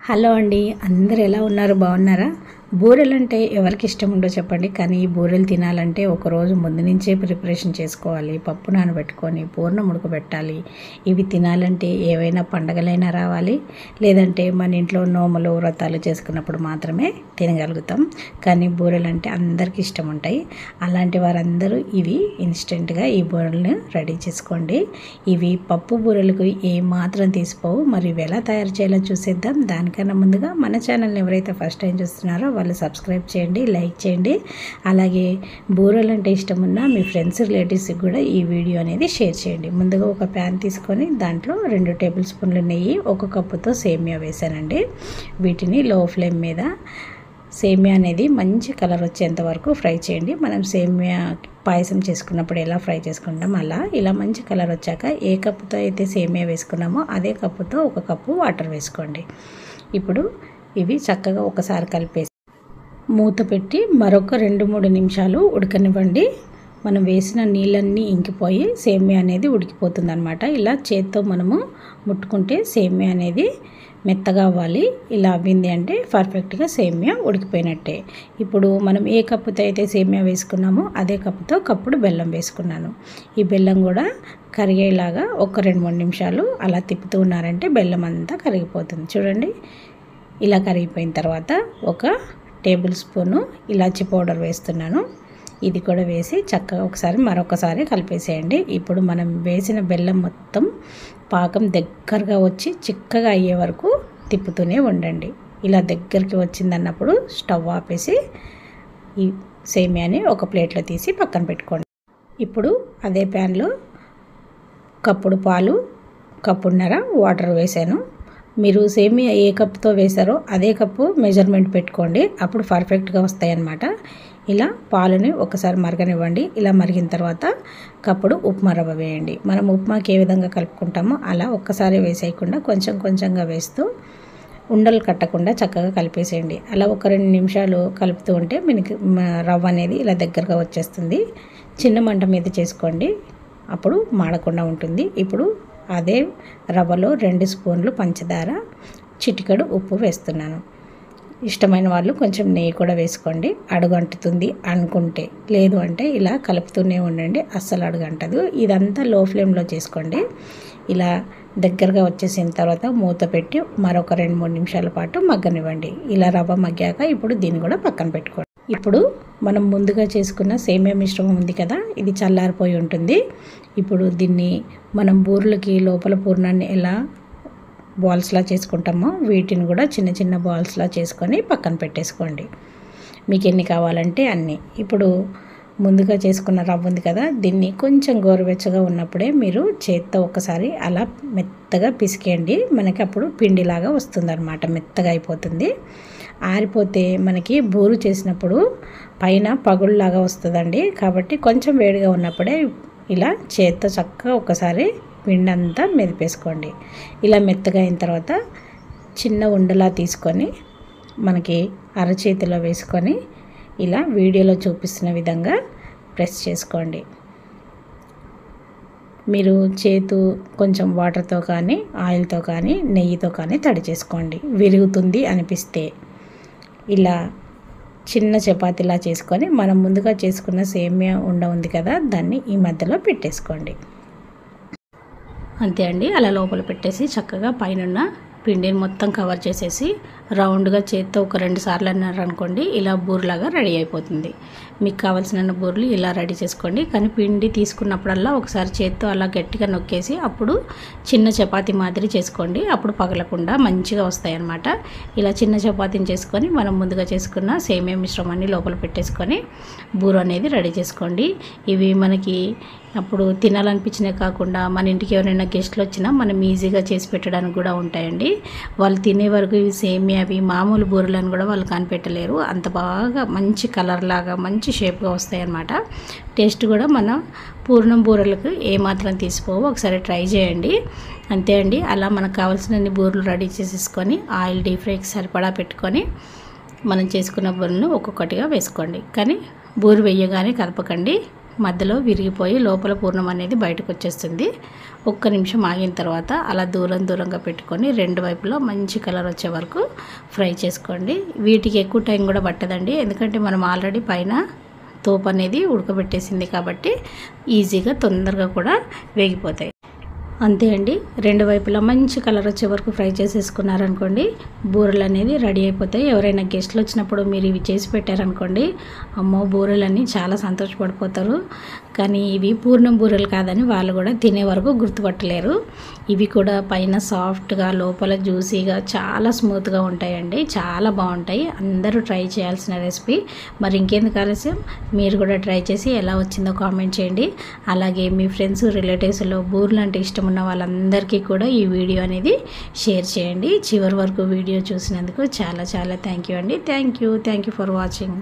Hello అండి, అందరు ఎలా ఉన్నారు? బాగున్నారా? బూరెలు అంటే ఎవరికి ఇష్టం ఉండో చెప్పండి. కానీ ఈ బూరెలు తినాలంటే ఒకరోజు ముందు నుంచే ప్రిపరేషన్ చేసుకోవాలి. పప్పు నానబెట్టుకొని పూర్ణం ఉడకబెట్టాలి. ఇవి తినాలంటే ఏవైనా పండగలైనా రావాలి, లేదంటే మన ఇంట్లో నోములు వ్రతాలు చేసుకున్నప్పుడు మాత్రమే తినగలుగుతాం. కానీ బూరెలు అంటే అందరికీ ఇష్టం ఉంటాయి. అలాంటి వారందరూ ఇవి ఇన్స్టెంట్గా ఈ బూరెలను రెడీ చేసుకోండి. ఇవి పప్పు బూరెలకు ఏమాత్రం తీసిపోవు. మరి ఇవి ఎలా తయారు చేయాలో చూసేద్దాం. దానికన్నా ముందుగా మన ఛానల్ని ఎవరైతే ఫస్ట్ టైం చూస్తున్నారో వాళ్ళు సబ్స్క్రైబ్ చేయండి, లైక్ చేయండి. అలాగే బూరెలు అంటే ఇష్టం ఉన్న మీ ఫ్రెండ్స్ రిలేటివ్స్కి కూడా ఈ వీడియో అనేది షేర్ చేయండి. ముందుగా ఒక ప్యాన్ తీసుకొని దాంట్లో 2 టేబుల్ స్పూన్లు నెయ్యి, 1 కప్పుతో సేమియా వేసానండి. వీటిని లో ఫ్లేమ్ మీద సేమియా అనేది మంచి కలర్ వచ్చేంత వరకు ఫ్రై చేయండి. మనం సేమియా పాయసం చేసుకున్నప్పుడు ఎలా ఫ్రై చేసుకుంటాం అలా ఇలా మంచి కలర్ వచ్చాక ఏ కప్పుతో అయితే సేమియా వేసుకున్నామో అదే కప్పుతో 1 కప్పు వాటర్ వేసుకోండి. ఇప్పుడు ఇవి చక్కగా ఒకసారి కలిపేసి మూత పెట్టి మరొక 2-3 నిమిషాలు ఉడకనివ్వండి. మనం వేసిన నీళ్ళన్నీ ఇంకిపోయి సేమియా అనేది ఉడికిపోతుంది అనమాట. ఇలా చేత్తో మనము ముట్టుకుంటే సేమియా అనేది మెత్తగా అవ్వాలి. ఇలా అవ్వింది అంటే పర్ఫెక్ట్గా సేమియా ఉడికిపోయినట్టే. ఇప్పుడు మనం ఏ కప్పుతో అయితే సేమియా వేసుకున్నామో అదే కప్పుతో కప్పుడు బెల్లం వేసుకున్నాను. ఈ బెల్లం కూడా కరిగేలాగా ఒక 2-3 నిమిషాలు అలా తిప్పుతూ ఉన్నారంటే బెల్లం అంతా కరిగిపోతుంది. చూడండి, ఇలా కరిగిపోయిన తర్వాత 1 టేబుల్ స్పూను ఇలాచీ పౌడర్ వేస్తున్నాను. ఇది కూడా వేసి చక్కగా మరొకసారి కలిపేసేయండి. ఇప్పుడు మనం వేసిన బెల్లం మొత్తం పాకం దగ్గరగా వచ్చి చిక్కగా అయ్యే వరకు తిప్పుతూనే ఉండండి. ఇలా దగ్గరికి వచ్చిందన్నప్పుడు స్టవ్ ఆపేసి ఈ సేమియాని ఒక ప్లేట్లో తీసి పక్కన పెట్టుకోండి. ఇప్పుడు అదే ప్యాన్లో కప్పుడు పాలు, కప్పున్నర వాటర్ వేసాను. మీరు సేమియా ఏ కప్పుతో వేశారో అదే కప్పు మెజర్మెంట్ పెట్టుకోండి, అప్పుడు పర్ఫెక్ట్గా వస్తాయి అన్నమాట. ఇలా పాలని ఒకసారి మరగనివ్వండి. ఇలా మరిగిన తర్వాత కప్పుడు ఉప్మా రవ్వ వేయండి. మనం ఉప్మాకి ఏ విధంగా కలుపుకుంటామో అలా ఒక్కసారి వేసేయకుండా కొంచెం కొంచెంగా వేస్తూ ఉండలు కట్టకుండా చక్కగా కలిపేసేయండి. అలా ఒక 2 నిమిషాలు కలుపుతూ ఉంటే మనకి రవ్వ అనేది ఇలా దగ్గరగా వచ్చేస్తుంది. చిన్న మంట మీద చేసుకోండి, అప్పుడు మాడకుండా ఉంటుంది. ఇప్పుడు అదే రవ్వలో 2 స్పూన్లు పంచదార, చిటికెడు ఉప్పు వేస్తున్నాను. ఇష్టమైన వాళ్ళు కొంచెం నెయ్యి కూడా వేసుకోండి. అడుగంటుతుంది అనుకుంటే, లేదు అంటే ఇలా కలుపుతూనే ఉండండి, అస్సలు అడుగంటదు. ఇదంతా లో ఫ్లేమ్లో చేసుకోండి. ఇలా దగ్గరగా వచ్చేసిన తర్వాత మూత పెట్టి మరొక 2-3 నిమిషాల పాటు మగ్గనివ్వండి. ఇలా రవ్వ మగ్గాక ఇప్పుడు దీన్ని కూడా పక్కన పెట్టుకోండి. ఇప్పుడు మనం ముందుగా చేసుకున్న సేమియా మిశ్రమం ఉంది కదా, ఇది చల్లారిపోయి ఉంటుంది. ఇప్పుడు దీన్ని మనం బూరెలకి లోపల పూర్ణాన్ని ఎలా బాల్స్లా చేసుకుంటామో వీటిని కూడా చిన్న చిన్న బాల్స్లా చేసుకొని పక్కన పెట్టేసుకోండి. మీకు ఎన్ని కావాలంటే అన్నీ. ఇప్పుడు ముందుగా చేసుకున్న రవ్వ ఉంది కదా, దీన్ని కొంచెం గోరువెచ్చగా ఉన్నప్పుడే మీరు చేత్తో ఒకసారి అలా మెత్తగా పిసికేయండి. మనకి అప్పుడు పిండిలాగా వస్తుందన్నమాట, మెత్తగా అయిపోతుంది. ఆరిపోతే మనకి బూరు చేసినప్పుడు పైన పగుళ్ళలాగా వస్తుందండి. కాబట్టి కొంచెం వేడిగా ఉన్నప్పుడే ఇలా చేత్తో చక్కగా ఒకసారి పిండి అంతా మెదిపేసుకోండి. ఇలా మెత్తగా అయిన తర్వాత చిన్న ఉండలా తీసుకొని మనకి అరచేతిలో వేసుకొని ఇలా వీడియోలో చూపిస్తున్న విధంగా ప్రెస్ చేసుకోండి. మీరు చేతు కొంచెం వాటర్తో కానీ ఆయిల్తో కానీ నెయ్యితో కానీ తడి చేసుకోండి. విరుగుతుంది అనిపిస్తే ఇలా చిన్న చపాతీలా చేసుకొని మనం ముందుగా చేసుకున్న సేమియా ఉండ ఉంది కదా, దాన్ని ఈ మధ్యలో పెట్టేసుకోండి. అంతే అండి. అలా లోపల పెట్టేసి చక్కగా పైన పిండిని మొత్తం కవర్ చేసేసి రౌండ్గా చేత్తో ఒక 2 సార్లు అన్నారనుకోండి, ఇలా బూరెలాగా రెడీ అయిపోతుంది. మీకు కావాల్సిన బూరెలు ఇలా రెడీ చేసుకోండి. కానీ పిండి తీసుకున్నప్పుడల్లా ఒకసారి చేత్తో అలా గట్టిగా నొక్కేసి అప్పుడు చిన్న చపాతీ మాదిరి చేసుకోండి. అప్పుడు పగలకుండా మంచిగా వస్తాయి అన్నమాట. ఇలా చిన్న చపాతీని చేసుకొని మనం ముందుగా చేసుకున్న సేమియా మిశ్రమాన్ని లోపల పెట్టేసుకొని బూర అనేది రెడీ చేసుకోండి. ఇవి మనకి అప్పుడు తినాలనిపించినవి కాకుండా మన ఇంటికి ఎవరైనా గెస్ట్లు వచ్చినా మనం ఈజీగా చేసి పెట్టడానికి కూడా ఉంటాయండి. వాళ్ళు తినే వరకు ఇవి సేమియావి మామూలు బూరెలను కూడా వాళ్ళు కనిపెట్టలేరు. అంత బాగా మంచి కలర్ లాగా మంచి షేప్గా వస్తాయి అన్నమాట. టేస్ట్ కూడా మన పూర్ణం బూరెలకు ఏమాత్రం తీసిపోవు. ఒకసారి ట్రై చేయండి. అంతే అండి. అలా మనకు కావాల్సిన బూరెలు రెడీ చేసేసుకొని ఆయిల్ డీప్ ఫ్రైకి సరిపడా పెట్టుకొని మనం చేసుకున్న బూరెలను ఒక్కొక్కటిగా వేసుకోండి. కానీ బూరె వేయగానే కలపకండి, మధ్యలో విరిగిపోయి లోపల పూర్ణం అనేది బయటకు వచ్చేస్తుంది. ఒక్క నిమిషం ఆగిన తర్వాత అలా దూరంగా పెట్టుకొని రెండు వైపులో మంచి కలర్ వచ్చే వరకు ఫ్రై చేసుకోండి. వీటికి ఎక్కువ టైం కూడా పట్టదండి, ఎందుకంటే మనం ఆల్రెడీ పైన తోపు అనేది ఉడకబెట్టేసింది కాబట్టి ఈజీగా తొందరగా కూడా వేగిపోతాయి. అంతే అండి, రెండు వైపులా మంచి కలర్ వచ్చే వరకు ఫ్రై చేసేసుకున్నారనుకోండి, బూరెలు అనేది రెడీ అయిపోతాయి. ఎవరైనా గెస్ట్లు వచ్చినప్పుడు మీరు ఇవి చేసి పెట్టారనుకోండి, అమ్మో బూరెలన్నీ చాలా సంతోషపడిపోతారు. కానీ ఇవి పూర్ణం బూరెలు కాదని వాళ్ళు కూడా తినే వరకు గుర్తుపట్టలేరు. ఇవి కూడా పైన సాఫ్ట్గా లోపల జ్యూసీగా చాలా స్మూత్గా ఉంటాయండి, చాలా బాగుంటాయి. అందరూ ట్రై చేయాల్సిన రెసిపీ. మరి ఇంకెందుకు ఆలస్యం, మీరు కూడా ట్రై చేసి ఎలా వచ్చిందో కామెంట్ చేయండి. అలాగే మీ ఫ్రెండ్స్ రిలేటివ్స్లో బూరెలు అంటే ఇష్టం ఉన్న వాళ్ళందరికీ కూడా ఈ వీడియో అనేది షేర్ చేయండి. చివరి వరకు వీడియో చూసినందుకు చాలా థ్యాంక్ యూ అండి. Thank you for watching.